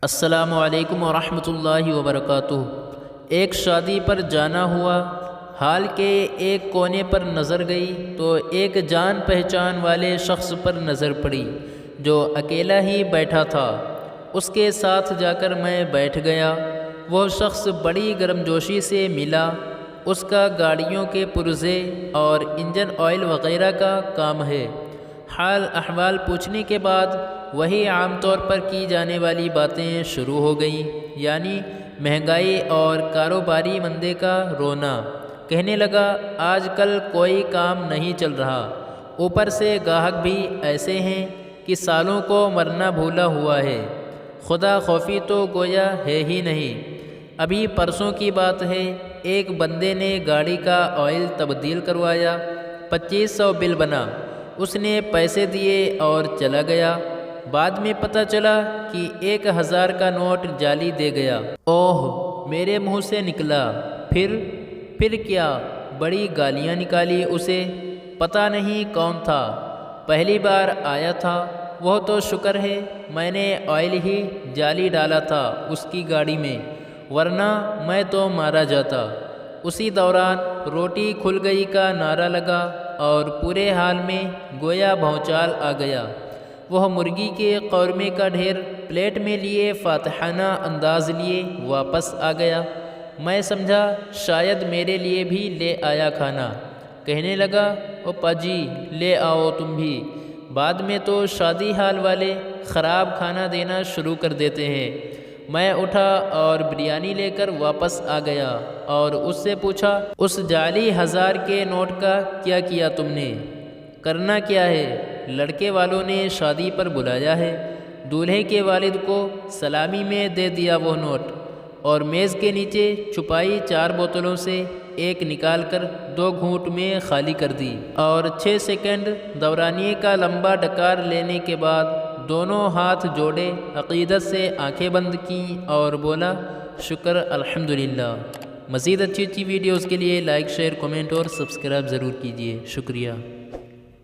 السلام علیکم ورحمۃ اللہ وبرکاتہ۔ ایک شادی پر جانا ہوا، حال کے ایک کونے پر نظر گئی تو ایک جان پہچان والے شخص پر نظر پڑی جو اکیلا ہی بیٹھا تھا۔ اس کے ساتھ جا کر میں بیٹھ گیا۔ وہ شخص بڑی گرمجوشی سے ملا۔ اس کا گاڑیوں کے پرزے اور انجن آئل وغیرہ کا کام ہے۔ حال احوال پوچھنے کے بعد وہی عام طور پر کی جانے والی باتیں شروع ہو گئیں، یعنی مہنگائی اور کاروباری مندے کا رونا۔ کہنے لگا آج کل کوئی کام نہیں چل رہا، اوپر سے گاہک بھی ایسے ہیں کہ سالوں کو مرنا بھولا ہوا ہے، خدا خوفی تو گویا ہے ہی نہیں۔ ابھی پرسوں کی بات ہے، ایک بندے نے گاڑی کا آئل تبدیل کروایا، 2500 بل بنا۔ اس نے پیسے دیے اور چلا گیا۔ بعد میں پتہ چلا کہ 1000 کا نوٹ جعلی دے گیا۔ اوہ، میرے منہ سے نکلا، پھر کیا؟ بڑی گالیاں نکالی اسے۔ پتہ نہیں کون تھا، پہلی بار آیا تھا۔ وہ تو شکر ہے میں نے آئل ہی جعلی ڈالا تھا اس کی گاڑی میں، ورنہ میں تو مارا جاتا۔ اسی دوران روٹی کھل گئی کا نعرہ لگا اور پورے حال میں گویا بھونچال آ گیا۔ وہ مرغی کے قورمے کا ڈھیر پلیٹ میں لیے فاتحانہ انداز لیے واپس آ گیا۔ میں سمجھا شاید میرے لیے بھی لے آیا کھانا۔ کہنے لگا او پاجی لے آؤ تم بھی۔ بعد میں تو شادی حال والے خراب کھانا دینا شروع کر دیتے ہیں۔ میں اٹھا اور بریانی لے کر واپس آ گیا اور اس سے پوچھا اس جعلی 1000 کے نوٹ کا کیا کیا تم نے؟ کرنا کیا ہے؟ لڑکے والوں نے شادی پر بلایا ہے، دولہے کے والد کو سلامی میں دے دیا وہ نوٹ، اور میز کے نیچے چھپائی 4 بوتلوں سے ایک نکال کر 2 گھونٹ میں خالی کر دی، اور 6 سیکنڈ دورانیے کا لمبا ڈکار لینے کے بعد دونوں ہاتھ جوڑے عقیدت سے آنکھیں بند کیں اور بولا شکر الحمدللہ۔ مزید اچھی ویڈیوز کے لیے لائک، شیئر، کمنٹ اور سبسکرائب ضرور کیجیے۔ شکریہ۔